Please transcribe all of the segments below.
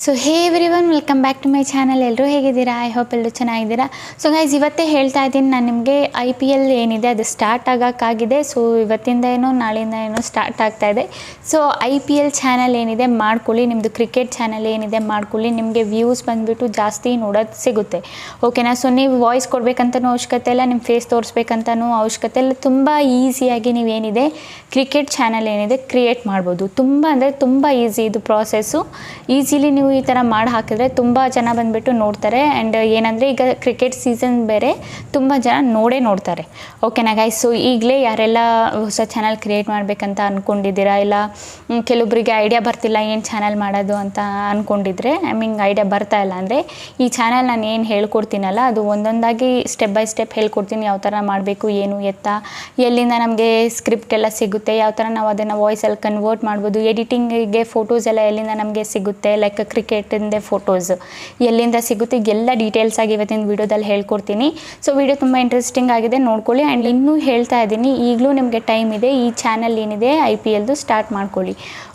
So hey everyone, welcome back to my channel. ಎಲ್ಲರೂ ಹೇಗಿದ್ದೀರಾ? I hope ಎಲ್ಲರೂ ಚೆನ್ನಾಗಿದ್ದೀರಾ. ಸೊ ಗೈಸ್, ಇವತ್ತೇ ಹೇಳ್ತಾ ಇದ್ದೀನಿ, ನಾನು ನಿಮಗೆ IPL ಏನಿದೆ ಅದು ಸ್ಟಾರ್ಟ್ ಆಗೋಕ್ಕಾಗಿದೆ. ಸೊ ಇವತ್ತಿಂದ ಏನೋ ನಾಳೆಯಿಂದ ಏನೋ ಸ್ಟಾರ್ಟ್ ಆಗ್ತಾಯಿದೆ. ಸೊ IPL ಚಾನಲ್ ಏನಿದೆ ಮಾಡ್ಕೊಳ್ಳಿ, ನಿಮ್ಮದು ಕ್ರಿಕೆಟ್ ಚಾನಲ್ ಏನಿದೆ ಮಾಡ್ಕೊಳ್ಳಿ. ನಿಮಗೆ ವ್ಯೂಸ್ ಬಂದುಬಿಟ್ಟು ಜಾಸ್ತಿ ನೋಡೋದು ಸಿಗುತ್ತೆ, ಓಕೆನಾ? ಸೊ ನೀವು ವಾಯ್ಸ್ ಕೊಡಬೇಕಂತನೂ ಅವಶ್ಯಕತೆ ಇಲ್ಲ, ನಿಮ್ಮ ಫೇಸ್ ತೋರಿಸ್ಬೇಕಂತನೂ ಅವಶ್ಯಕತೆ ಇಲ್ಲ. ತುಂಬ ಈಸಿಯಾಗಿ ನೀವೇನಿದೆ ಕ್ರಿಕೆಟ್ ಚಾನಲ್ ಏನಿದೆ ಕ್ರಿಯೇಟ್ ಮಾಡ್ಬೋದು. ತುಂಬ ಅಂದರೆ ತುಂಬ ಈಸಿ ಇದು ಪ್ರಾಸೆಸ್ಸು. ಈಸಿಲಿ ನೀವು ಈ ಥರ ಮಾಡಿ ಹಾಕಿದ್ರೆ ತುಂಬ ಜನ ಬಂದುಬಿಟ್ಟು ನೋಡ್ತಾರೆ. ಆ್ಯಂಡ್ ಏನಂದರೆ ಈಗ ಕ್ರಿಕೆಟ್ ಸೀಸನ್ ಬೇರೆ, ತುಂಬ ಜನ ನೋಡ್ತಾರೆ, ಓಕೆನಾ ಗೈಸ್? ಸೊ ಈಗಲೇ ಯಾರೆಲ್ಲ ಹೊಸ ಚಾನಲ್ ಕ್ರಿಯೇಟ್ ಮಾಡಬೇಕಂತ ಅಂದ್ಕೊಂಡಿದ್ದೀರಾ, ಇಲ್ಲ ಕೆಲವೊಬ್ಬರಿಗೆ ಐಡಿಯಾ ಬರ್ತಿಲ್ಲ ಏನು ಚಾನಲ್ ಮಾಡೋದು ಅಂತ ಅಂದ್ಕೊಂಡಿದ್ರೆ, ಐಡಿಯಾ ಬರ್ತಾ ಇಲ್ಲ ಅಂದರೆ ಈ ಚಾನಲ್ ನಾನು ಏನು ಹೇಳ್ಕೊಡ್ತೀನಲ್ಲ ಅದು ಒಂದೊಂದಾಗಿ ಸ್ಟೆಪ್ ಬೈ ಸ್ಟೆಪ್ ಹೇಳ್ಕೊಡ್ತೀನಿ. ಯಾವ ಥರ ಮಾಡಬೇಕು, ಏನು ಎತ್ತ, ಎಲ್ಲಿಂದ ನಮಗೆ ಸ್ಕ್ರಿಪ್ಟ್ ಎಲ್ಲ ಸಿಗುತ್ತೆ, ಯಾವ ಥರ ನಾವು ಅದನ್ನು ವಾಯ್ಸಲ್ಲಿ ಕನ್ವರ್ಟ್ ಮಾಡ್ಬೋದು, ಎಡಿಟಿಂಗಿಗೆ ಫೋಟೋಸ್ ಎಲ್ಲ ಎಲ್ಲಿಂದ ನಮಗೆ ಸಿಗುತ್ತೆ, ಲೈಕ್ ಕ್ರಿಕೆಟಿಂದೇ ಫೋಟೋಸ್ ಎಲ್ಲಿಂದ ಸಿಗುತ್ತೆ, ಎಲ್ಲ ಡೀಟೇಲ್ಸ್ ಆಗಿ ಇವತ್ತಿನ ವೀಡಿಯೋದಲ್ಲಿ ಹೇಳ್ಕೊಡ್ತೀನಿ. ಸೊ ವಿಡಿಯೋ ತುಂಬ ಇಂಟ್ರೆಸ್ಟಿಂಗ್ ಆಗಿದೆ, ನೋಡ್ಕೊಳ್ಳಿ. ಆ್ಯಂಡ್ ಇನ್ನೂ ಹೇಳ್ತಾ ಇದ್ದೀನಿ, ಈಗಲೂ ನಿಮಗೆ ಟೈಮ್ ಇದೆ, ಈ ಚಾನಲ್ ಏನಿದೆ IPLದು ಸ್ಟಾರ್ಟ್ ಮಾಡ್ಕೊಳ್ಳಿ,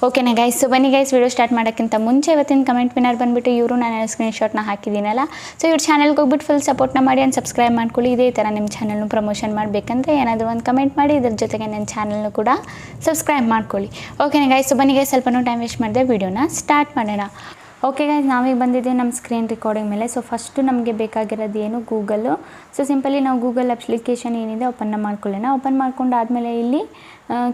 ಓಕೆನಾ ಗೈಸ್? ಸೊ ಬನ್ನಿ ಗೈಸ್, ವಿಡಿಯೋ ಸ್ಟಾರ್ಟ್ ಮಾಡೋಕ್ಕಿಂತ ಮುಂಚೆ ಇವತ್ತಿನ ಕಮೆಂಟ್ ವಿನ್ನರ್ ಬಂದುಬಿಟ್ಟು ಇವರು, ನಾನು ಸ್ಕ್ರೀನ್ಶಾಟ್ನ ಹಾಕಿದ್ದೀನಲ್ಲ. ಸೊ ಇವ್ರ ಚಾನಲ್ಗೆ ಹೋಗ್ಬಿಟ್ಟು ಫುಲ್ ಸಪೋರ್ಟ್ನ ಮಾಡಿ ಆ್ಯಂಡ್ ಸಬ್ಸ್ಕ್ರೈಬ್ ಮಾಡ್ಕೊಳ್ಳಿ. ಇದೇ ಥರ ನಿಮ್ಮ ಚಾನಲ್ನು ಪ್ರಮೋಷನ್ ಮಾಡಬೇಕಂದ್ರೆ ಏನಾದರೂ ಒಂದು ಕಮೆಂಟ್ ಮಾಡಿ, ಇದ್ರ ಜೊತೆಗೆ ನನ್ನ ಚಾನಲ್ನು ಕೂಡ ಸಬ್ಸ್ಕ್ರೈಬ್ ಮಾಡ್ಕೊಳ್ಳಿ, ಓಕೆನಾ ಗೈಸ್? ಸೊ ಬನ್ನಿ ಗೈಸ್, ಸ್ವಲ್ಪನೂ ಟೈಮ್ ವೇಸ್ಟ್ ಮಾಡಿದೆ, ವೀಡಿಯೋನ ಸ್ಟಾರ್ಟ್ ಮಾಡೋಣ. ಓಕೆ ಗೈಸ್, ನಾವೀಗ ಬಂದಿದ್ದೀವಿ ನಮ್ಮ ಸ್ಕ್ರೀನ್ ರೆಕಾರ್ಡಿಂಗ್ ಮೇಲೆ. ಸೊ ಫಸ್ಟು ನಮಗೆ ಬೇಕಾಗಿರೋದು ಏನು, ಗೂಗಲ್ಲು. ಸೊ ಸಿಂಪಲಿ ನಾವು ಗೂಗಲ್ ಅಪ್ಲಿಕೇಶನ್ ಏನಿದೆ ಓಪನ್ನ ಮಾಡ್ಕೊಳ್ಳೋಣ. ಓಪನ್ ಮಾಡ್ಕೊಂಡು ಆದಮೇಲೆ ಇಲ್ಲಿ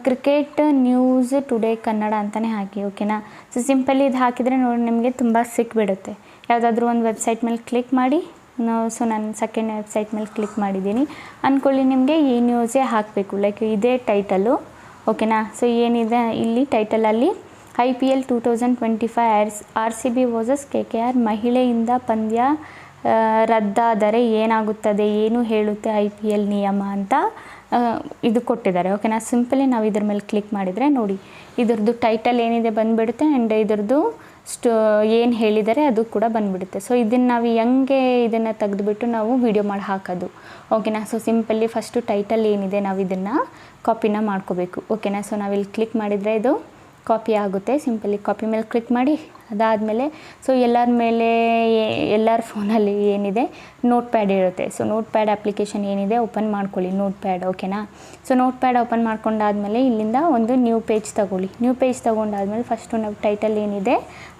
ಕ್ರಿಕೆಟ್ ನ್ಯೂಸ್ ಟುಡೇ ಕನ್ನಡ ಅಂತಲೇ ಹಾಕಿ, ಓಕೆನಾ? ಸೊ ಸಿಂಪಲಿ ಇದು ಹಾಕಿದರೆ ನೋಡಿ ನಿಮಗೆ ತುಂಬ ಸಿಕ್ಬಿಡುತ್ತೆ. ಯಾವುದಾದ್ರೂ ಒಂದು ವೆಬ್ಸೈಟ್ ಮೇಲೆ ಕ್ಲಿಕ್ ಮಾಡಿ. ಸೊ ನಾನು ಸೆಕೆಂಡ್ ವೆಬ್ಸೈಟ್ ಮೇಲೆ ಕ್ಲಿಕ್ ಮಾಡಿದ್ದೀನಿ ಅಂದ್ಕೊಳ್ಳಿ. ನಿಮಗೆ ಈ ನ್ಯೂಸೇ ಹಾಕಬೇಕು, ಲೈಕ್ ಇದೇ ಟೈಟಲು, ಓಕೆನಾ? ಸೊ ಏನಿದೆ ಇಲ್ಲಿ ಟೈಟಲಲ್ಲಿ IPL 2025 RCB ವರ್ಸಸ್ KKR ಮಹಿಳೆಯಿಂದ ಪಂದ್ಯ ರದ್ದಾದರೆ ಏನಾಗುತ್ತದೆ, ಏನು ಹೇಳುತ್ತೆ IPL ನಿಯಮ ಅಂತ ಇದು ಕೊಟ್ಟಿದ್ದಾರೆ, ಓಕೆನಾ? ಸಿಂಪಲಿ ನಾವು ಇದ್ರ ಮೇಲೆ ಕ್ಲಿಕ್ ಮಾಡಿದರೆ ನೋಡಿ ಇದ್ರದ್ದು ಟೈಟಲ್ ಏನಿದೆ ಬಂದುಬಿಡುತ್ತೆ. ಆ್ಯಂಡ್ ಇದ್ರದ್ದು ಏನು ಹೇಳಿದ್ದಾರೆ ಅದು ಕೂಡ ಬಂದುಬಿಡುತ್ತೆ. ಸೊ ಇದನ್ನು ನಾವು ಹೆಂಗೆ ಇದನ್ನು ತೆಗೆದುಬಿಟ್ಟು ನಾವು ವೀಡಿಯೋ ಮಾಡಿ ಹಾಕೋದು, ಓಕೆನಾ? ಸೊ ಸಿಂಪಲ್ಲಿ ಫಸ್ಟು ಟೈಟಲ್ ಏನಿದೆ ನಾವು ಇದನ್ನು ಕಾಪಿನ ಮಾಡ್ಕೋಬೇಕು, ಓಕೆನಾ? ಸೊ ನಾವಿಲ್ಲಿ ಕ್ಲಿಕ್ ಮಾಡಿದರೆ ಇದು ಕಾಪಿ ಆಗುತ್ತೆ. ಸಿಂಪಲಿ ಕಾಪಿ ಮೇಲೆ ಕ್ಲಿಕ್ ಮಾಡಿ. ಅದಾದಮೇಲೆ ಸೊ ಎಲ್ಲರ ಫೋನಲ್ಲಿ ಏನಿದೆ ನೋಟ್ ಪ್ಯಾಡ್ ಇರುತ್ತೆ. ಸೊ ನೋಟ್ ಪ್ಯಾಡ್ ಅಪ್ಲಿಕೇಶನ್ ಏನಿದೆ ಓಪನ್ ಮಾಡ್ಕೊಳ್ಳಿ, ನೋಟ್ ಪ್ಯಾಡ್, ಓಕೆನಾ? ಸೊ ನೋಟ್ ಪ್ಯಾಡ್ ಓಪನ್ ಮಾಡ್ಕೊಂಡಾದಮೇಲೆ ಇಲ್ಲಿಂದ ಒಂದು ನ್ಯೂ ಪೇಜ್ ತೊಗೊಳ್ಳಿ. ನ್ಯೂ ಪೇಜ್ ತೊಗೊಂಡಾದ್ಮೇಲೆ ಫಸ್ಟು ನಾವು ಟೈಟಲ್ ಏನಿದೆ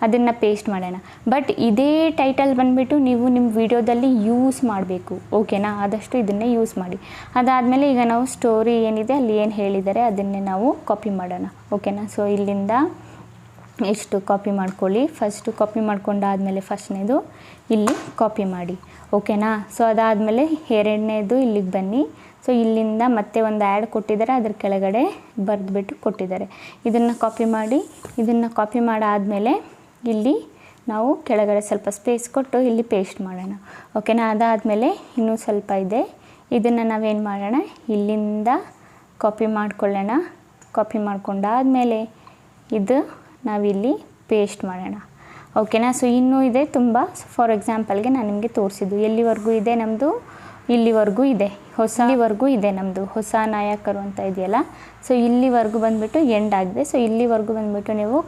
ಅದನ್ನು ಪೇಸ್ಟ್ ಮಾಡೋಣ. ಬಟ್ ಇದೇ ಟೈಟಲ್ ಬಂದುಬಿಟ್ಟು ನೀವು ನಿಮ್ಮ ವಿಡಿಯೋದಲ್ಲಿ ಯೂಸ್ ಮಾಡಬೇಕು, ಓಕೆನಾ? ಆದಷ್ಟು ಇದನ್ನೇ ಯೂಸ್ ಮಾಡಿ. ಅದಾದಮೇಲೆ ಈಗ ನಾವು ಸ್ಟೋರಿ ಏನಿದೆ ಅಲ್ಲಿ ಏನು ಹೇಳಿದ್ದಾರೆ ಅದನ್ನೇ ನಾವು ಕಾಪಿ ಮಾಡೋಣ, ಓಕೆನಾ? ಸೊ ಇಲ್ಲಿಂದ ಎಷ್ಟು ಕಾಪಿ ಮಾಡ್ಕೊಳ್ಳಿ. ಫಸ್ಟು ಕಾಪಿ ಮಾಡ್ಕೊಂಡಾದಮೇಲೆ ಫಸ್ಟ್ನೇದು ಇಲ್ಲಿ ಕಾಪಿ ಮಾಡಿ, ಓಕೆನಾ? ಸೊ ಅದಾದಮೇಲೆ ಎರಡನೇದು ಇಲ್ಲಿಗೆ ಬನ್ನಿ. ಸೊ ಇಲ್ಲಿಂದ ಮತ್ತೆ ಒಂದು ಆ್ಯಡ್ ಕೊಟ್ಟಿದ್ದಾರೆ, ಅದ್ರ ಕೆಳಗಡೆ ಬರೆದ್ಬಿಟ್ಟು ಕೊಟ್ಟಿದ್ದಾರೆ. ಇದನ್ನು ಕಾಪಿ ಮಾಡಿ. ಇದನ್ನು ಕಾಪಿ ಮಾಡಾದಮೇಲೆ ಇಲ್ಲಿ ನಾವು ಕೆಳಗಡೆ ಸ್ವಲ್ಪ ಸ್ಪೇಸ್ ಕೊಟ್ಟು ಇಲ್ಲಿ ಪೇಸ್ಟ್ ಮಾಡೋಣ, ಓಕೆನಾ? ಅದಾದಮೇಲೆ ಇನ್ನೂ ಸ್ವಲ್ಪ ಇದೆ, ಇದನ್ನು ನಾವೇನು ಮಾಡೋಣ, ಇಲ್ಲಿಂದ ಕಾಪಿ ಮಾಡ್ಕೊಳ್ಳೋಣ. ಕಾಪಿ ಮಾಡ್ಕೊಂಡಾದಮೇಲೆ ಇದು ನಾವಿಲ್ಲಿ ಪೇಸ್ಟ್ ಮಾಡೋಣ, ಓಕೆನಾ? ಸೊ ಇನ್ನೂ ಇದೆ ತುಂಬ. ಫಾರ್ ಎಕ್ಸಾಂಪಲ್ಗೆ ನಾನು ನಿಮಗೆ ತೋರಿಸಿದ್ದು ಎಲ್ಲಿವರೆಗೂ ಇದೆ ನಮ್ಮದು, ಇಲ್ಲಿವರೆಗೂ ಇದೆ, ಇಲ್ಲಿವರೆಗೂ ಇದೆ ನಮ್ಮದು ಹೊಸ ನಾಯಕರು ಅಂತ ಇದೆಯಲ್ಲ. ಸೊ ಇಲ್ಲಿವರೆಗೂ ಬಂದುಬಿಟ್ಟು ಎಂಡ್ ಆಗಿದೆ. ಸೊ ಇಲ್ಲಿವರೆಗೂ ಬಂದುಬಿಟ್ಟು ನೀವು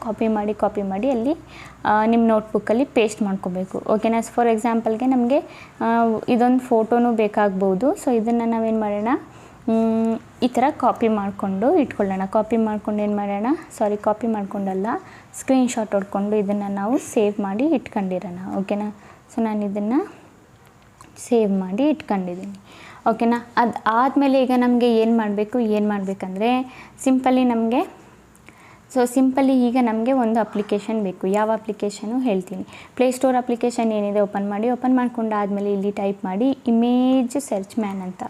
ಕಾಪಿ ಮಾಡಿ ಅಲ್ಲಿ ನಿಮ್ಮ ನೋಟ್ಬುಕ್ಕಲ್ಲಿ ಪೇಸ್ಟ್ ಮಾಡ್ಕೋಬೇಕು, ಓಕೆನಾ? ಫಾರ್ ಎಕ್ಸಾಂಪಲ್ಗೆ ನಮಗೆ ಇದೊಂದು ಫೋಟೋನೂ ಬೇಕಾಗ್ಬೋದು. ಸೊ ಇದನ್ನು ನಾವೇನು ಮಾಡೋಣ, ಈ ಥರ ಕಾಪಿ ಮಾಡಿಕೊಂಡು ಇಟ್ಕೊಳ್ಳೋಣ. ಕಾಪಿ ಮಾಡ್ಕೊಂಡು ಏನು ಮಾಡೋಣ, ಕಾಪಿ ಮಾಡ್ಕೊಂಡಲ್ಲ, ಸ್ಕ್ರೀನ್ಶಾಟ್ ಹೊಡ್ಕೊಂಡು ಇದನ್ನು ನಾವು ಸೇವ್ ಮಾಡಿ ಇಟ್ಕೊಂಡಿರೋಣ, ಓಕೆನಾ? ಸೊ ನಾನು ಇದನ್ನು ಸೇವ್ ಮಾಡಿ ಇಟ್ಕೊಂಡಿದ್ದೀನಿ, ಓಕೆನಾ? ಅದು ಆದಮೇಲೆ ಈಗ ನಮಗೆ ಏನು ಮಾಡಬೇಕಂದ್ರೆ ಸಿಂಪಲಿ ಈಗ ನಮಗೆ ಒಂದು ಅಪ್ಲಿಕೇಶನ್ ಬೇಕು. ಯಾವ ಅಪ್ಲಿಕೇಶನು ಹೇಳ್ತೀನಿ. ಪ್ಲೇಸ್ಟೋರ್ ಅಪ್ಲಿಕೇಶನ್ ಏನಿದೆ ಓಪನ್ ಮಾಡಿ. ಓಪನ್ ಮಾಡ್ಕೊಂಡಾದಮೇಲೆ ಇಲ್ಲಿ ಟೈಪ್ ಮಾಡಿ ಇಮೇಜ್ ಸರ್ಚ್ ಮ್ಯಾನ್ ಅಂತ,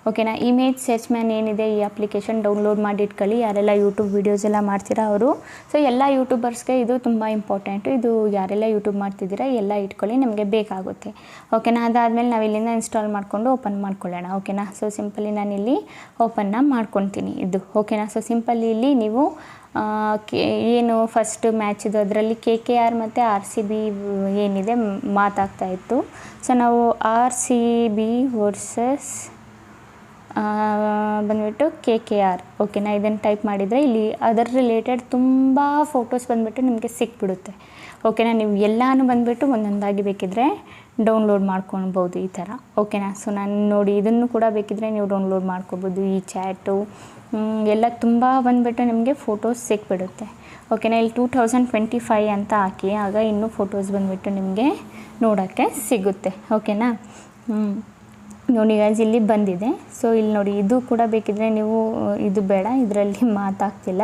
ಓಕೆನಾ? ಇಮೇಜ್ ಸರ್ಚ್ ಮ್ಯಾನ್ ಏನಿದೆ ಈ ಅಪ್ಲಿಕೇಶನ್ ಡೌನ್ಲೋಡ್ ಮಾಡಿ ಇಟ್ಕೊಳ್ಳಿ. ಯಾರೆಲ್ಲ ಯೂಟ್ಯೂಬ್ ವೀಡಿಯೋಸ್ ಎಲ್ಲ ಮಾಡ್ತೀರಾ ಅವರು. ಸೊ ಎಲ್ಲ ಯೂಟ್ಯೂಬರ್ಸ್ಗೆ ಇದು ತುಂಬ ಇಂಪಾರ್ಟೆಂಟು. ಇದು ಯಾರೆಲ್ಲ ಯೂಟ್ಯೂಬ್ ಮಾಡ್ತಿದ್ದೀರಾ ಎಲ್ಲ ಇಟ್ಕೊಳ್ಳಿ, ನಮಗೆ ಬೇಕಾಗುತ್ತೆ, ಓಕೆನಾ? ಅದಾದಮೇಲೆ ನಾವು ಇಲ್ಲಿಂದ ಇನ್ಸ್ಟಾಲ್ ಮಾಡಿಕೊಂಡು ಓಪನ್ ಮಾಡ್ಕೊಳ್ಳೋಣ, ಓಕೆನಾ? ಸೊ ಸಿಂಪಲಿ ನಾನಿಲ್ಲಿ ಓಪನ್ನ ಮಾಡ್ಕೊತೀನಿ ಇದು, ಓಕೆನಾ? ಸೊ ಸಿಂಪಲಿ ಇಲ್ಲಿ ನೀವು ಏನು ಫಸ್ಟ್ ಮ್ಯಾಚಿದು ಅದರಲ್ಲಿ KKR ಮತ್ತು RCB ಏನಿದೆ ಮಾತಾಗ್ತಾ ಇತ್ತು. ಸೊ ನಾವು RCB ವರ್ಸಸ್ ಬಂದುಬಿಟ್ಟು KKR, ಓಕೆನಾ? ಇದನ್ನು ಟೈಪ್ ಮಾಡಿದರೆ ಇಲ್ಲಿ ಅದರ ರಿಲೇಟೆಡ್ ತುಂಬ ಫೋಟೋಸ್ ಬಂದುಬಿಟ್ಟು ನಿಮಗೆ ಸಿಕ್ಬಿಡುತ್ತೆ, ಓಕೆನಾ. ನೀವು ಎಲ್ಲನೂ ಬಂದುಬಿಟ್ಟು ಒಂದೊಂದಾಗಿ ಬೇಕಿದ್ದರೆ ಡೌನ್ಲೋಡ್ ಮಾಡ್ಕೊಳ್ಬೋದು ಈ ಥರ, ಓಕೆನಾ. ಸೊ ನಾನು ನೋಡಿ ಇದನ್ನು ಕೂಡ ಬೇಕಿದ್ದರೆ ನೀವು ಡೌನ್ಲೋಡ್ ಮಾಡ್ಕೊಬೋದು. ಈ ಚಾಟು ಎಲ್ಲ ತುಂಬ ಬಂದುಬಿಟ್ಟು ನಿಮಗೆ ಫೋಟೋಸ್ ಸಿಕ್ಬಿಡುತ್ತೆ, ಓಕೆನಾ. ಇಲ್ಲಿ 2025 ಅಂತ ಹಾಕಿ, ಆಗ ಇನ್ನೂ ಫೋಟೋಸ್ ಬಂದುಬಿಟ್ಟು ನಿಮಗೆ ನೋಡೋಕ್ಕೆ ಸಿಗುತ್ತೆ, ಓಕೆನಾ. ನೋಡಿ ಗೈಸ್ ಇಲ್ಲಿ ಬಂದಿದೆ. ಸೊ ಇಲ್ಲಿ ನೋಡಿ ಇದು ಕೂಡ ಬೇಕಿದ್ದರೆ ನೀವು, ಇದು ಬೇಡ, ಇದರಲ್ಲಿ ಮಾತಾಗ್ತಿಲ್ಲ.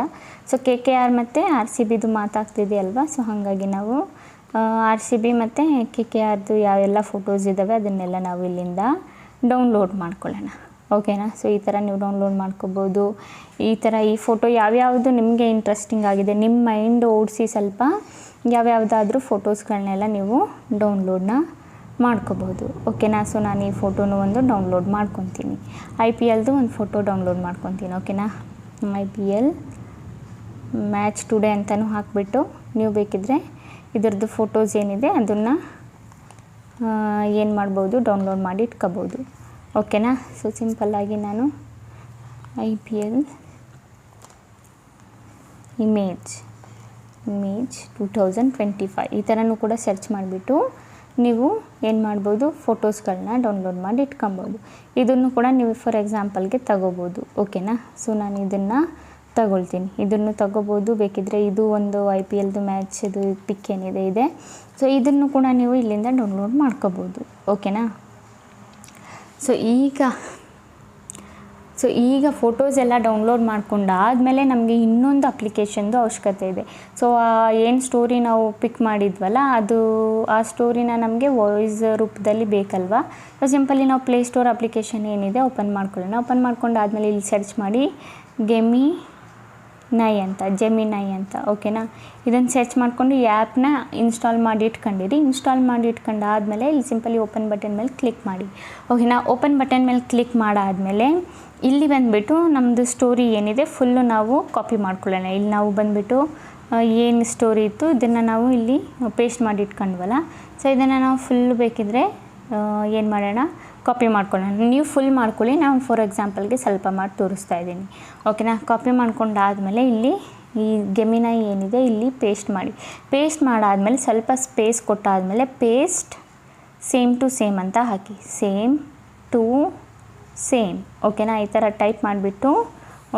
ಸೊ KKR ಮತ್ತು RCBದು ಮಾತಾಗ್ತಿದೆಯಲ್ವ. ಸೊ ಹಾಗಾಗಿ ನಾವು RCB ಮತ್ತು KKRದು ಯಾವೆಲ್ಲ ಫೋಟೋಸ್ ಇದ್ದಾವೆ ಅದನ್ನೆಲ್ಲ ನಾವು ಇಲ್ಲಿಂದ ಡೌನ್ಲೋಡ್ ಮಾಡ್ಕೊಳ್ಳೋಣ, ಓಕೆನಾ. ಸೊ ಈ ಥರ ನೀವು ಡೌನ್ಲೋಡ್ ಮಾಡ್ಕೋಬೋದು. ಈ ಥರ ಈ ಫೋಟೋ ಯಾವ್ಯಾವುದು ನಿಮಗೆ ಇಂಟ್ರೆಸ್ಟಿಂಗ್ ಆಗಿದೆ, ನಿಮ್ಮ ಮೈಂಡ್ ಓಡಿಸಿ ಸ್ವಲ್ಪ ಯಾವ್ಯಾವುದಾದ್ರೂ ಫೋಟೋಸ್ಗಳನ್ನೆಲ್ಲ ನೀವು ಡೌನ್ಲೋಡ್ನ ಮಾಡ್ಕೋಬೋದು, ಓಕೆನಾ. ಸೊ ನಾನು ಈ ಫೋಟೋನು ಒಂದು ಡೌನ್ಲೋಡ್ ಮಾಡ್ಕೊತೀನಿ. IPLದು ಒಂದು ಫೋಟೋ ಡೌನ್ಲೋಡ್ ಮಾಡ್ಕೊತೀನಿ, ಓಕೆನಾ. IPL ಮ್ಯಾಚ್ ಟುಡೇ ಅಂತಲೂ ಹಾಕಿಬಿಟ್ಟು ನೀವು ಬೇಕಿದ್ದರೆ ಇದರದ್ದು ಫೋಟೋಸ್ ಏನಿದೆ ಅದನ್ನು ಏನು ಮಾಡ್ಬೋದು, ಡೌನ್ಲೋಡ್ ಮಾಡಿ ಇಟ್ಕೋಬೋದು, ಓಕೆನಾ. ಸೊ ಸಿಂಪಲ್ಲಾಗಿ ನಾನು IPL ಇಮೇಜ್ 2025 ಈ ಥರನೂ ಕೂಡ ಸರ್ಚ್ ಮಾಡಿಬಿಟ್ಟು ನೀವು ಏನು ಮಾಡ್ಬೋದು, ಫೋಟೋಸ್ಗಳನ್ನ ಡೌನ್ಲೋಡ್ ಮಾಡಿ ಇಟ್ಕೊಬೋದು. ಇದನ್ನು ಕೂಡ ನೀವು ಫಾರ್ ಎಕ್ಸಾಂಪಲ್ಗೆ ತಗೋಬೋದು, ಓಕೆನಾ. ಸೊ ನಾನು ಇದನ್ನು ತಗೊಳ್ತೀನಿ, ಇದನ್ನು ತಗೋಬೋದು. ಬೇಕಿದ್ದರೆ ಇದು ಒಂದು IPLದು ಮ್ಯಾಚದು ಪಿಕ್ ಏನಿದೆ ಇದೆ. ಸೊ ಇದನ್ನು ಕೂಡ ನೀವು ಇಲ್ಲಿಂದ ಡೌನ್ಲೋಡ್ ಮಾಡ್ಕೋಬೋದು, ಓಕೆನಾ. ಸೊ ಈಗ ಫೋಟೋಸ್ ಎಲ್ಲ ಡೌನ್ಲೋಡ್ ಮಾಡ್ಕೊಂಡಾದಮೇಲೆ ನಮಗೆ ಇನ್ನೊಂದು ಅಪ್ಲಿಕೇಶನ್ದು ಅವಶ್ಯಕತೆ ಇದೆ. ಸೊ ಏನು ಸ್ಟೋರಿ ನಾವು ಪಿಕ್ ಮಾಡಿದ್ವಲ್ಲ ಅದು, ಆ ಸ್ಟೋರಿನ ನಮಗೆ ವಾಯ್ಸ್ ರೂಪದಲ್ಲಿ ಬೇಕಲ್ವಾ. ಸೊ ಸಿಂಪಲಿ ನಾವು ಪ್ಲೇಸ್ಟೋರ್ ಅಪ್ಲಿಕೇಶನ್ ಏನಿದೆ ಓಪನ್ ಮಾಡ್ಕೊಳ್ಳೋಣ. ಓಪನ್ ಮಾಡ್ಕೊಂಡಾದ್ಮೇಲೆ ಇಲ್ಲಿ ಸರ್ಚ್ ಮಾಡಿ ಜೆಮಿನೈ ಅಂತ, ಓಕೆನಾ. ಇದನ್ನು ಸರ್ಚ್ ಮಾಡಿಕೊಂಡು ಈ ಆ್ಯಪ್ನ ಇನ್ಸ್ಟಾಲ್ ಮಾಡಿ ಇಟ್ಕೊಂಡಿರಿ. ಇನ್ಸ್ಟಾಲ್ ಮಾಡಿ ಇಟ್ಕೊಂಡಾದ್ಮೇಲೆ ಇಲ್ಲಿ ಸಿಂಪಲಿ ಓಪನ್ ಬಟನ್ ಮೇಲೆ ಕ್ಲಿಕ್ ಮಾಡಿ, ಓಕೆನಾ. ಓಪನ್ ಬಟನ್ ಮೇಲೆ ಕ್ಲಿಕ್ ಮಾಡಾದಮೇಲೆ ಇಲ್ಲಿ ಬಂದುಬಿಟ್ಟು ನಮ್ಮದು ಸ್ಟೋರಿ ಏನಿದೆ ಫುಲ್ಲು ನಾವು ಕಾಪಿ ಮಾಡ್ಕೊಳ್ಳೋಣ. ಇಲ್ಲಿ ನಾವು ಬಂದುಬಿಟ್ಟು ಏನು ಸ್ಟೋರಿ ಇತ್ತು ಇದನ್ನು ನಾವು ಇಲ್ಲಿ ಪೇಸ್ಟ್ ಮಾಡಿ ಇಟ್ಕೊಂಡ್ವಲ್ಲ. ಸೊ ಇದನ್ನು ನಾವು ಫುಲ್ಲು ಬೇಕಿದ್ದರೆ ಏನು ಮಾಡೋಣ, ಕಾಪಿ ಮಾಡ್ಕೊಳ್ಳೋಣ. ನೀವು ಫುಲ್ ಮಾಡ್ಕೊಳ್ಳಿ, ನಾನು ಫಾರ್ ಎಕ್ಸಾಂಪಲ್ಗೆ ಸ್ವಲ್ಪ ಮಾಡಿ ತೋರಿಸ್ತಾ ಇದ್ದೀನಿ, ಓಕೆನಾ. ಕಾಪಿ ಮಾಡ್ಕೊಂಡಾದಮೇಲೆ ಇಲ್ಲಿ ಈ ಗೆಮಿನೈ ಏನಿದೆ ಇಲ್ಲಿ ಪೇಸ್ಟ್ ಮಾಡಿ. ಪೇಸ್ಟ್ ಮಾಡಾದಮೇಲೆ ಸ್ವಲ್ಪ ಸ್ಪೇಸ್ ಕೊಟ್ಟಾದಮೇಲೆ ಪೇಸ್ಟ್ ಸೇಮ್ ಟು ಸೇಮ್ ಅಂತ ಹಾಕಿ, ಸೇಮ್ ಟು ಸೇಮ್, ಓಕೆನಾ. ಈ ಥರ ಟೈಪ್ ಮಾಡಿಬಿಟ್ಟು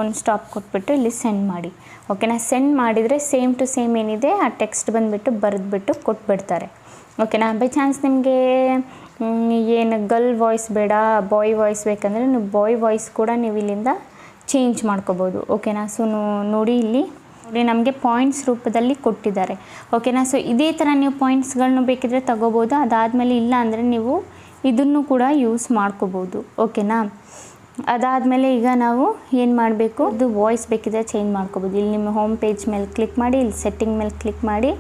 ಒಂದು ಸ್ಟಾಪ್ ಕೊಟ್ಬಿಟ್ಟು ಇಲ್ಲಿ ಸೆಂಡ್ ಮಾಡಿ, ಓಕೆನಾ. ಸೆಂಡ್ ಮಾಡಿದರೆ ಸೇಮ್ ಟು ಸೇಮ್ ಏನಿದೆ ಆ ಟೆಕ್ಸ್ಟ್ ಬಂದುಬಿಟ್ಟು ಬರೆದ್ಬಿಟ್ಟು ಕೊಟ್ಬಿಡ್ತಾರೆ, ಓಕೆನಾ. ಬೈ ಚಾನ್ಸ್ ನಿಮಗೆ ಏನು ಗರ್ಲ್ ವಾಯ್ಸ್ ಬೇಡ, ಬಾಯ್ ವಾಯ್ಸ್ ಬೇಕಂದರೆ ನೀವು ಬಾಯ್ ವಾಯ್ಸ್ ಕೂಡ ನೀವು ಇಲ್ಲಿಂದ ಚೇಂಜ್ ಮಾಡ್ಕೋಬೋದು, ಓಕೆನಾ. ಸೊ ನೋಡಿ ಇಲ್ಲಿ ನಮಗೆ ಪಾಯಿಂಟ್ಸ್ ರೂಪದಲ್ಲಿ ಕೊಟ್ಟಿದ್ದಾರೆ, ಓಕೆನಾ. ಸೊ ಇದೇ ಥರ ನೀವು ಪಾಯಿಂಟ್ಸ್ಗಳನ್ನ ಬೇಕಿದ್ರೆ ತಗೋಬೋದು. ಅದಾದಮೇಲೆ ಇಲ್ಲ ಅಂದರೆ ನೀವು ಇದನ್ನು ಕೂಡ ಯೂಸ್ ಮಾಡ್ಕೋಬೋದು, ಓಕೆನಾ. ಅದಾದಮೇಲೆ ಈಗ ನಾವು ಏನು ಮಾಡಬೇಕು, ಇದು ವಾಯ್ಸ್ ಬೇಕಿದ್ರೆ ಚೇಂಜ್ ಮಾಡ್ಕೋಬೋದು. ಇಲ್ಲಿ ನಿಮ್ಮ ಹೋಮ್ ಪೇಜ್ ಮೇಲೆ ಕ್ಲಿಕ್ ಮಾಡಿ, ಇಲ್ಲಿ ಸೆಟ್ಟಿಂಗ್ ಮೇಲೆ ಕ್ಲಿಕ್ ಮಾಡಿ,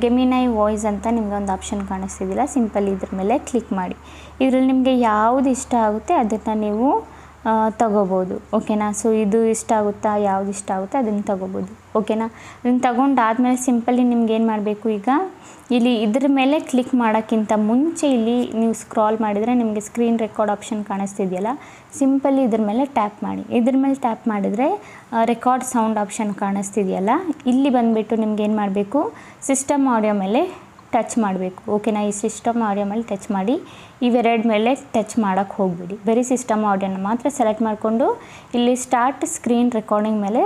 ಗೆಮಿನೈ ವಾಯ್ಸ್ ಅಂತ ನಿಮಗೆ ಒಂದು ಆಪ್ಷನ್ ಕಾಣಿಸ್ತಿದ್ದಿಲ್ಲ, ಸಿಂಪಲ್ ಇದ್ರ ಮೇಲೆ ಕ್ಲಿಕ್ ಮಾಡಿ. ಇದರಲ್ಲಿ ನಿಮಗೆ ಯಾವುದು ಇಷ್ಟ ಆಗುತ್ತೆ ಅದನ್ನು ನೀವು ತಗೋಬೋದು, ಓಕೆನಾ. ಸೊ ಇದು ಇಷ್ಟ ಆಗುತ್ತಾ, ಯಾವುದು ಇಷ್ಟ ಆಗುತ್ತೆ ಅದನ್ನು ತಗೋಬೋದು, ಓಕೆನಾ. ಅದನ್ನು ತಗೊಂಡಾದ್ಮೇಲೆ ಸಿಂಪಲಿ ನಿಮ್ಗೆ ಏನು ಮಾಡಬೇಕು, ಈಗ ಇಲ್ಲಿ ಇದ್ರ ಮೇಲೆ ಕ್ಲಿಕ್ ಮಾಡೋಕ್ಕಿಂತ ಮುಂಚೆ ಇಲ್ಲಿ ನೀವು ಸ್ಕ್ರಾಲ್ ಮಾಡಿದರೆ ನಿಮಗೆ ಸ್ಕ್ರೀನ್ ರೆಕಾರ್ಡ್ ಆಪ್ಷನ್ ಕಾಣಿಸ್ತಿದೆಯಲ್ಲ, ಸಿಂಪಲಿ ಇದ್ರ ಮೇಲೆ ಟ್ಯಾಪ್ ಮಾಡಿ. ಇದ್ರ ಮೇಲೆ ಟ್ಯಾಪ್ ಮಾಡಿದರೆ ರೆಕಾರ್ಡ್ ಸೌಂಡ್ ಆಪ್ಷನ್ ಕಾಣಿಸ್ತಿದೆಯಲ್ಲ, ಇಲ್ಲಿ ಬಂದುಬಿಟ್ಟು ನಿಮ್ಗೆ ಏನು ಮಾಡಬೇಕು, ಸಿಸ್ಟಮ್ ಆಡಿಯೋ ಮೇಲೆ ಟಚ್ ಮಾಡಬೇಕು, ಓಕೆನಾ. ಈ ಸಿಸ್ಟಮ್ ಆಡಿಯೋ ಮೇಲೆ ಟಚ್ ಮಾಡಿ, ಇವೆರಡು ಮೇಲೆ ಟಚ್ ಮಾಡೋಕ್ಕೆ ಹೋಗ್ಬಿಡಿ. ಬರೀ ಸಿಸ್ಟಮ್ ಆಡಿಯೋನ ಮಾತ್ರ ಸೆಲೆಕ್ಟ್ ಮಾಡಿಕೊಂಡು ಇಲ್ಲಿ ಸ್ಟಾರ್ಟ್ ಸ್ಕ್ರೀನ್ ರೆಕಾರ್ಡಿಂಗ್ ಮೇಲೆ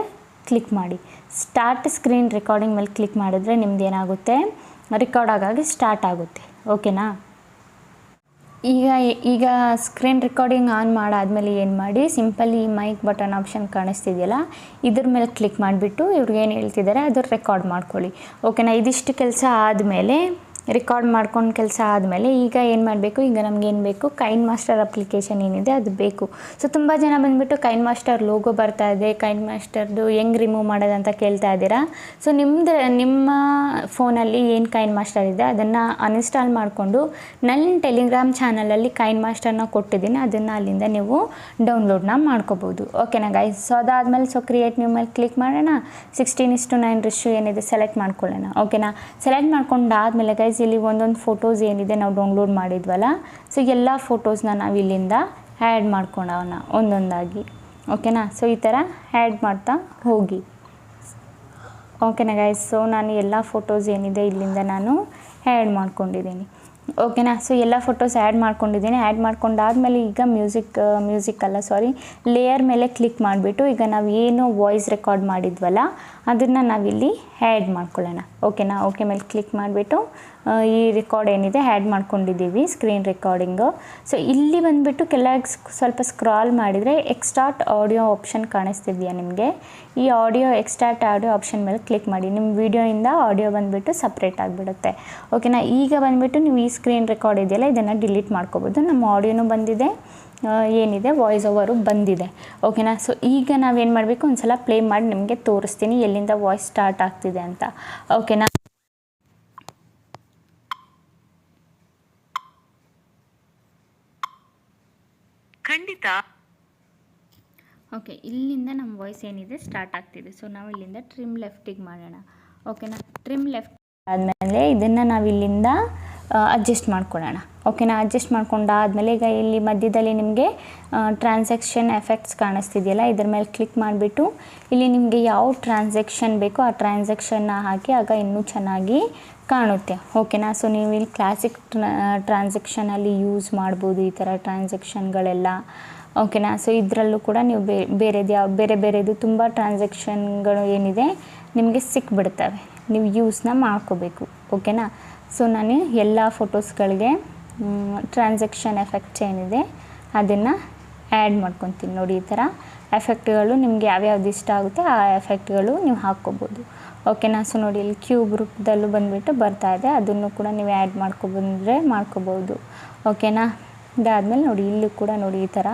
ಕ್ಲಿಕ್ ಮಾಡಿ. ಸ್ಟಾರ್ಟ್ ಸ್ಕ್ರೀನ್ ರೆಕಾರ್ಡಿಂಗ್ ಮೇಲೆ ಕ್ಲಿಕ್ ಮಾಡಿದ್ರೆ ನಿಮ್ದು ಏನಾಗುತ್ತೆ, ರೆಕಾರ್ಡ್ ಆಗಾಗಿ ಸ್ಟಾರ್ಟ್ ಆಗುತ್ತೆ, ಓಕೆನಾ. ಈಗ ಸ್ಕ್ರೀನ್ ರೆಕಾರ್ಡಿಂಗ್ ಆನ್ ಮಾಡಾದಮೇಲೆ ಏನು ಮಾಡಿ, ಸಿಂಪಲಿ ಮೈಕ್ ಬಟನ್ ಆಪ್ಷನ್ ಕಾಣಿಸ್ತಿದೆಯಲ್ಲ ಇದ್ರ ಮೇಲೆ ಕ್ಲಿಕ್ ಮಾಡಿಬಿಟ್ಟು ಇವ್ರಿಗೆ ಏನು ಹೇಳ್ತಿದ್ದಾರೆ ಅದು ರೆಕಾರ್ಡ್ ಮಾಡ್ಕೊಳ್ಳಿ, ಓಕೆನಾ. ಇದಿಷ್ಟು ಕೆಲಸ ಆದಮೇಲೆ ರೆಕಾರ್ಡ್ ಮಾಡ್ಕೊಂಡು ಕೆಲಸ ಆದಮೇಲೆ ಈಗ ಏನು ಮಾಡಬೇಕು, ಈಗ ನಮಗೇನು ಬೇಕು, ಕೈನ್ ಮಾಸ್ಟರ್ ಅಪ್ಲಿಕೇಶನ್ ಏನಿದೆ ಅದು ಬೇಕು. ಸೊ ತುಂಬ ಜನ ಬಂದುಬಿಟ್ಟು ಕೈನ್ ಮಾಸ್ಟರ್ ಲೋಗೋ ಬರ್ತಾ ಇದೆ, ಕೈನ್ ಮಾಸ್ಟರ್ದು ಹೆಂಗೆ ರಿಮೂವ್ ಮಾಡೋದಂತ ಕೇಳ್ತಾ ಇದ್ದೀರಾ. ಸೊ ನಿಮ್ಮ ಫೋನಲ್ಲಿ ಏನು ಕೈನ್ ಮಾಸ್ಟರ್ ಇದೆ ಅದನ್ನು ಅನ್ಇನ್ಸ್ಟಾಲ್ ಮಾಡಿಕೊಂಡು ನನ್ನ ಟೆಲಿಗ್ರಾಮ್ ಚಾನಲಲ್ಲಿ ಕೈನ್ ಮಾಸ್ಟರ್ನ ಕೊಟ್ಟಿದ್ದೀನಿ, ಅದನ್ನು ಅಲ್ಲಿಂದ ನೀವು ಡೌನ್ಲೋಡ್ನ ಮಾಡ್ಕೋಬೋದು, ಓಕೆನಾ ಗೈಸ್. ಸೊ ಅದಾದಮೇಲೆ ಕ್ರಿಯೇಟ್ ನ್ಯೂ ಮೇಲೆ ಕ್ಲಿಕ್ ಮಾಡೋಣ. 16:9 ರೇಷಿಯೋ ಏನಿದೆ ಸೆಲೆಕ್ಟ್ ಮಾಡ್ಕೊಳ್ಳೋಣ, ಓಕೆನಾ. ಸೆಲೆಕ್ಟ್ ಮಾಡ್ಕೊಂಡಾದಮೇಲೆ ಗೈಸ್ ಇಲ್ಲಿ ಒಂದೊಂದು ಫೋಟೋಸ್ ಏನಿದೆ ನಾವು ಡೌನ್ಲೋಡ್ ಮಾಡಿದ್ವಲ್ಲ, ಸೊ ಎಲ್ಲ ಫೋಟೋಸ್ನ ನಾವು ಇಲ್ಲಿಂದ ಆ್ಯಡ್ ಮಾಡ್ಕೊಳ್ಳೋಣ ಒಂದೊಂದಾಗಿ, ಓಕೆನಾ. ಸೊ ಈ ಥರ ಆ್ಯಡ್ ಮಾಡ್ತಾ ಹೋಗಿ, ಓಕೆನಾ ಗೈಸ್, ಸೊ ನಾನು ಎಲ್ಲ ಫೋಟೋಸ್ ಏನಿದೆ ಇಲ್ಲಿಂದ ನಾನು ಆ್ಯಡ್ ಮಾಡ್ಕೊಂಡಿದ್ದೀನಿ. ಓಕೆನಾ, ಸೊ ಎಲ್ಲ ಫೋಟೋಸ್ ಆ್ಯಡ್ ಮಾಡ್ಕೊಂಡಿದ್ದೀನಿ. ಆ್ಯಡ್ ಮಾಡ್ಕೊಂಡಾದ್ಮೇಲೆ ಈಗ ಮ್ಯೂಸಿಕ್ ಅಲ್ಲ ಸಾರಿ ಲೇಯರ್ ಮೇಲೆ ಕ್ಲಿಕ್ ಮಾಡಿಬಿಟ್ಟು ಈಗ ನಾವು ಏನು ವಾಯ್ಸ್ ರೆಕಾರ್ಡ್ ಮಾಡಿದ್ವಲ್ಲ ಅದನ್ನು ನಾವಿಲ್ಲಿ ಆ್ಯಡ್ ಮಾಡ್ಕೊಳ್ಳೋಣ. ಓಕೆನಾ, ಓಕೆ ಮೇಲೆ ಕ್ಲಿಕ್ ಮಾಡಿಬಿಟ್ಟು ಈ ರೆಕಾರ್ಡ್ ಏನಿದೆ ಆ್ಯಡ್ ಮಾಡ್ಕೊಂಡಿದ್ದೀವಿ, ಸ್ಕ್ರೀನ್ ರೆಕಾರ್ಡಿಂಗು. ಸೊ ಇಲ್ಲಿ ಬಂದುಬಿಟ್ಟು ಕೆಳಗೆ ಸ್ವಲ್ಪ ಸ್ಕ್ರಾಲ್ ಮಾಡಿದರೆ ಎಕ್ಸ್ಟ್ರಾಕ್ಟ್ ಆಡಿಯೋ ಆಪ್ಷನ್ ಕಾಣಿಸ್ತಿದೆಯಾ ನಿಮಗೆ? ಈ ಎಕ್ಸ್ಟ್ರಾಕ್ಟ್ ಆಡಿಯೋ ಆಪ್ಷನ್ ಮೇಲೆ ಕ್ಲಿಕ್ ಮಾಡಿ. ನಿಮ್ಮ ವೀಡಿಯೋಯಿಂದ ಆಡಿಯೋ ಬಂದುಬಿಟ್ಟು ಸಪ್ರೇಟ್ ಆಗಿಬಿಡುತ್ತೆ. ಓಕೆನಾ, ಈಗ ಬಂದುಬಿಟ್ಟು ನೀವು ಈ ಸ್ಕ್ರೀನ್ ರೆಕಾರ್ಡ್ ಇದೆಯಲ್ಲ ಇದನ್ನು ಡಿಲೀಟ್ ಮಾಡ್ಕೋಬೋದು. ನಮ್ಮ ಆಡಿಯೋನೂ ಬಂದಿದೆ, ಏನಿದೆ ವಾಯ್ಸ್ ಓವರು ಬಂದಿದೆ. ಓಕೆನಾ, ಸೊ ಈಗ ನಾವೇನು ಮಾಡಬೇಕು, ಒಂದು ಸಲ ಪ್ಲೇ ಮಾಡಿ ನಿಮಗೆ ತೋರಿಸ್ತೀನಿ ಎಲ್ಲಿಂದ ವಾಯ್ಸ್ ಸ್ಟಾರ್ಟ್ ಆಗ್ತಿದೆ ಅಂತ. ಓಕೆನಾ, ಖಂಡಿತ. ಓಕೆ, ಇಲ್ಲಿಂದ ನಮ್ಮ ವಾಯ್ಸ್ ಏನಿದೆ ಸ್ಟಾರ್ಟ್ ಆಗ್ತಿದೆ. ಸೊ ನಾವು ಇಲ್ಲಿಂದ ಟ್ರಿಮ್ ಲೆಫ್ಟಿಗೆ ಮಾಡೋಣ. ಓಕೆನಾ, ಟ್ರಿಮ್ ಲೆಫ್ಟ್ ಆದಮೇಲೆ ಇದನ್ನು ನಾವು ಇಲ್ಲಿಂದ ಅಡ್ಜಸ್ಟ್ ಮಾಡ್ಕೊಳ್ಳೋಣ. ಓಕೆನಾ, ಅಡ್ಜಸ್ಟ್ ಮಾಡ್ಕೊಂಡಾದಮೇಲೆ ಈಗ ಇಲ್ಲಿ ಮಧ್ಯದಲ್ಲಿ ನಿಮಗೆ ಟ್ರಾನ್ಸಾಕ್ಷನ್ ಎಫೆಕ್ಟ್ಸ್ ಕಾಣಿಸ್ತಿದೆಯಲ್ಲ ಇದ್ರ ಮೇಲೆ ಕ್ಲಿಕ್ ಮಾಡಿಬಿಟ್ಟು ಇಲ್ಲಿ ನಿಮಗೆ ಯಾವ ಟ್ರಾನ್ಸಾಕ್ಷನ್ ಬೇಕೋ ಆ ಟ್ರಾನ್ಸಾಕ್ಷನ್ನ ಹಾಕಿ ಆಗ ಇನ್ನೂ ಚೆನ್ನಾಗಿ ಕಾಣುತ್ತೆ. ಓಕೆನಾ, ಸೊ ನೀವು ಇಲ್ಲಿ ಕ್ಲಾಸಿಕ್ ಟ್ರಾನ್ಸಾಕ್ಷನಲ್ಲಿ ಯೂಸ್ ಮಾಡ್ಬೋದು ಈ ಥರ ಟ್ರಾನ್ಸಾಕ್ಷನ್ಗಳೆಲ್ಲ. ಓಕೆನಾ, ಸೊ ಇದರಲ್ಲೂ ಕೂಡ ನೀವು ಬೇರೆದು ತುಂಬ ಟ್ರಾನ್ಸಾಕ್ಷನ್ಗಳು ಏನಿದೆ ನಿಮಗೆ ಸಿಕ್ಬಿಡ್ತವೆ, ನೀವು ಯೂಸ್ನ ಮಾಡ್ಕೋಬೇಕು. ಓಕೆನಾ, ಸೊ ನಾನು ಎಲ್ಲ ಫೋಟೋಸ್ಗಳಿಗೆ ಟ್ರಾನ್ಸಾಕ್ಷನ್ ಎಫೆಕ್ಟ್ಸ್ ಏನಿದೆ ಅದನ್ನು ಆ್ಯಡ್ ಮಾಡ್ಕೊತೀನಿ. ನೋಡಿ ಈ ಥರ ಎಫೆಕ್ಟ್ಗಳು ನಿಮಗೆ ಯಾವ್ಯಾವ್ದು ಇಷ್ಟ ಆಗುತ್ತೆ ಆ ಎಫೆಕ್ಟ್ಗಳು ನೀವು ಹಾಕ್ಕೋಬೋದು. ಓಕೆನಾ, ಸೊ ನೋಡಿ ಇಲ್ಲಿ ಕ್ಯೂಬ್ ರೂಪದಲ್ಲೂ ಬಂದುಬಿಟ್ಟು ಬರ್ತಾಯಿದೆ, ಅದನ್ನು ಕೂಡ ನೀವು ಆ್ಯಡ್ ಮಾಡ್ಕೋಬೋದು. ಓಕೆನಾ, ಇದಾದಮೇಲೆ ನೋಡಿ ಇಲ್ಲೂ ಕೂಡ ನೋಡಿ ಈ ಥರ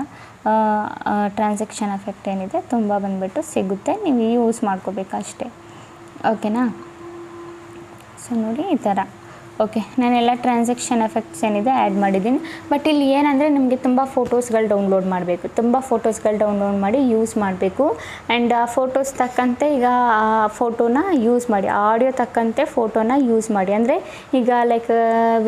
ಟ್ರಾನ್ಸಾಕ್ಷನ್ ಎಫೆಕ್ಟ್ ಏನಿದೆ ತುಂಬ ಬಂದುಬಿಟ್ಟು ಸಿಗುತ್ತೆ, ನೀವು ಯೂಸ್ ಮಾಡ್ಕೋಬೇಕು ಅಷ್ಟೇ. ಓಕೆನಾ, ಸೊ ನೋಡಿ ಈ ಥರ. ಓಕೆ, ನಾನೆಲ್ಲ ಟ್ರಾನ್ಸಾಕ್ಷನ್ ಎಫೆಕ್ಟ್ಸ್ ಏನಿದೆ ಆ್ಯಡ್ ಮಾಡಿದ್ದೀನಿ. ಬಟ್ ಇಲ್ಲಿ ಏನಂದರೆ ನಿಮಗೆ ತುಂಬ ಫೋಟೋಸ್ಗಳು ಡೌನ್ಲೋಡ್ ಮಾಡಬೇಕು, ತುಂಬ ಫೋಟೋಸ್ಗಳು ಡೌನ್ಲೋಡ್ ಮಾಡಿ ಯೂಸ್ ಮಾಡಬೇಕು. ಆ್ಯಂಡ್ ಆ ಫೋಟೋಸ್ ತಕ್ಕಂತೆ ಈಗ ಆ ಫೋಟೋನ ಯೂಸ್ ಮಾಡಿ, ಆಡಿಯೋ ತಕ್ಕಂತೆ ಫೋಟೋನ ಯೂಸ್ ಮಾಡಿ. ಅಂದರೆ ಈಗ ಲೈಕ್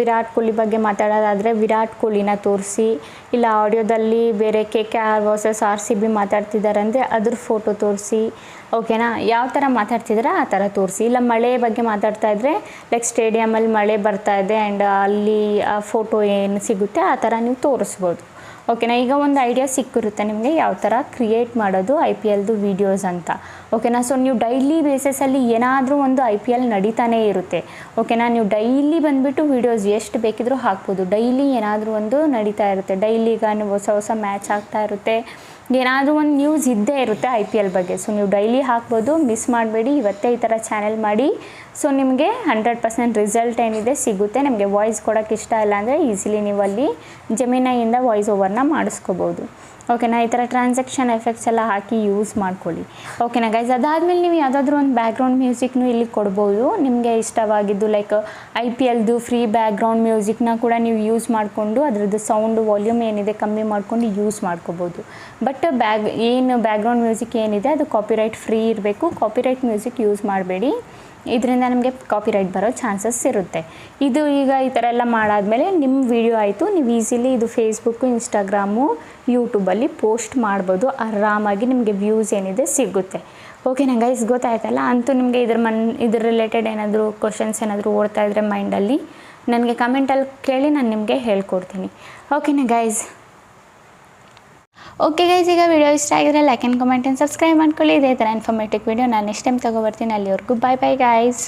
ವಿರಾಟ್ ಕೊಹ್ಲಿ ಬಗ್ಗೆ ಮಾತಾಡೋದಾದರೆ ವಿರಾಟ್ ಕೊಹ್ಲಿನ ತೋರಿಸಿ, ಇಲ್ಲ ಆಡಿಯೋದಲ್ಲಿ ಬೇರೆ KKR ವರ್ಸಸ್ RCB ಮಾತಾಡ್ತಿದ್ದಾರೆ ಅಂದರೆ ಅದ್ರ ಫೋಟೋ ತೋರಿಸಿ. ಓಕೆನಾ, ಯಾವ ಥರ ಮಾತಾಡ್ತಿದ್ರೆ ಆ ಥರ ತೋರಿಸಿ. ಇಲ್ಲ ಮಳೆ ಬಗ್ಗೆ ಮಾತಾಡ್ತಾ ಇದ್ದರೆ ಲೈಕ್ ಸ್ಟೇಡಿಯಮಲ್ಲಿ ಮಳೆ ಬರ್ತಾ ಇದೆ ಆ್ಯಂಡ್ ಅಲ್ಲಿ ಆ ಫೋಟೋ ಏನು ಸಿಗುತ್ತೆ ಆ ಥರ ನೀವು ತೋರಿಸ್ಬೋದು. ಓಕೆನಾ, ಈಗ ಒಂದು ಐಡಿಯಾ ಸಿಕ್ಕಿರುತ್ತೆ ನಿಮಗೆ ಯಾವ ಥರ ಕ್ರಿಯೇಟ್ ಮಾಡೋದು IPLದು ವೀಡಿಯೋಸ್ ಅಂತ. ಓಕೆನಾ, ಸೊ ನೀವು ಡೈಲಿ ಬೇಸಿಸಲ್ಲಿ ಏನಾದರೂ ಒಂದು IPL ನಡೀತಾನೇ ಇರುತ್ತೆ. ಓಕೆನಾ, ನೀವು ಡೈಲಿ ಬಂದುಬಿಟ್ಟು ವೀಡಿಯೋಸ್ ಎಷ್ಟು ಬೇಕಿದ್ರೂ ಹಾಕ್ಬೋದು. ಡೈಲಿ ಏನಾದರೂ ಒಂದು ನಡೀತಾ ಇರುತ್ತೆ, ಡೈಲಿ ಈಗ ನೀವು ಹೊಸ ಮ್ಯಾಚ್ ಆಗ್ತಾ ಇರುತ್ತೆ, ಏನಾದರೂ ಒಂದು ನ್ಯೂಸ್ ಇದ್ದೇ ಇರುತ್ತೆ IPL ಬಗ್ಗೆ. ಸೊ ನೀವು ಡೈಲಿ ಹಾಕ್ಬೋದು, ಮಿಸ್ ಮಾಡಬೇಡಿ. ಇವತ್ತೇ ಈ ಥರ ಚಾನೆಲ್ ಮಾಡಿ, ಸೊ ನಿಮಗೆ 100% ರಿಸಲ್ಟ್ ಏನಿದೆ ಸಿಗುತ್ತೆ. ನಿಮಗೆ ವಾಯ್ಸ್ ಕೊಡೋಕ್ಕೆ ಇಷ್ಟ ಇಲ್ಲ ಅಂದರೆ ಈಸಿಲಿ ನೀವು ಅಲ್ಲಿ ಜೆಮಿನೈಯಿಂದ ವಾಯ್ಸ್ ಓವರ್ನ ಮಾಡಿಸ್ಕೋಬೋದು. ಓಕೆನಾ, ಈ ಥರ ಟ್ರಾನ್ಸಾಕ್ಷನ್ ಎಫೆಕ್ಟ್ಸ್ ಎಲ್ಲ ಹಾಕಿ ಯೂಸ್ ಮಾಡ್ಕೊಳ್ಳಿ. ಓಕೆನಾ ಗೈಸ್, ಅದಾದಮೇಲೆ ನೀವು ಯಾವುದಾದ್ರೂ ಒಂದು ಬ್ಯಾಕ್ಗ್ರೌಂಡ್ ಮ್ಯೂಸಿಕ್ನು ಇಲ್ಲಿ ಕೊಡ್ಬೋದು. ನಿಮಗೆ ಇಷ್ಟವಾಗಿದ್ದು ಲೈಕ್ IPLದು ಫ್ರೀ ಬ್ಯಾಕ್ಗ್ರೌಂಡ್ ಮ್ಯೂಸಿಕ್ನ ಕೂಡ ನೀವು ಯೂಸ್ ಮಾಡಿಕೊಂಡು ಅದರದ್ದು ಸೌಂಡು ವಾಲ್ಯೂಮ್ ಏನಿದೆ ಕಮ್ಮಿ ಮಾಡ್ಕೊಂಡು ಯೂಸ್ ಮಾಡ್ಕೋಬೋದು. ಬಟ್ ಬ್ಯಾಕ್ಗ್ರೌಂಡ್ ಮ್ಯೂಸಿಕ್ ಏನಿದೆ ಅದು ಕಾಪಿರೈಟ್ ಫ್ರೀ ಇರಬೇಕು. ಕಾಪಿರೈಟ್ ಮ್ಯೂಸಿಕ್ ಯೂಸ್ ಮಾಡಬೇಡಿ, ಇದರಿಂದ ನಮಗೆ ಕಾಪಿರೈಟ್ ಬರೋ ಚಾನ್ಸಸ್ ಇರುತ್ತೆ. ಇದು ಈಗ ಈ ಥರ ಎಲ್ಲ ಮಾಡಾದಮೇಲೆ ನಿಮ್ಮ ವಿಡಿಯೋ ಆಯಿತು, ನೀವು ಈಸಿಲಿ ಇದು ಫೇಸ್ಬುಕ್ಕು, ಇನ್ಸ್ಟಾಗ್ರಾಮು, ಯೂಟ್ಯೂಬಲ್ಲಿ ಪೋಸ್ಟ್ ಮಾಡ್ಬೋದು. ಆರಾಮಾಗಿ ನಿಮಗೆ ವ್ಯೂಸ್ ಏನಿದೆ ಸಿಗುತ್ತೆ. ಓಕೆನಾ ಗೈಸ್, ಗೊತ್ತಾಯ್ತಲ್ಲ? ಅಂತೂ ನಿಮಗೆ ಇದ್ರ ರಿಲೇಟೆಡ್ ಏನಾದರೂ ಕ್ವಶನ್ಸ್ ಏನಾದರೂ ಓಡ್ತಾ ಇದ್ದರೆ ಮೈಂಡಲ್ಲಿ ನನಗೆ ಕಮೆಂಟಲ್ಲಿ ಕೇಳಿ, ನಾನು ನಿಮಗೆ ಹೇಳ್ಕೊಡ್ತೀನಿ. ಓಕೆನಾ ಗೈಸ್? ಓಕೆ ಗೈಸ್, ಈಗ ವಿಡಿಯೋ ಇಷ್ಟ ಆಗಿದ್ರೆ like and comment and subscribe ಮಾಡ್ಕೊಳ್ಳಿ. ಇದೇ ಥರ ಇನ್ಫಾರ್ಮೇಟಿವ್ ವಿಡಿಯೋ ನಾನು ನೆಕ್ಸ್ಟ್ ಟೈಮ್ ತೊಗೊಬರ್ತೀನಿ. ಅಲ್ಲಿವರೆಗೂ ಬಾಯ್ ಬಾಯ್ ಗೈಸ್.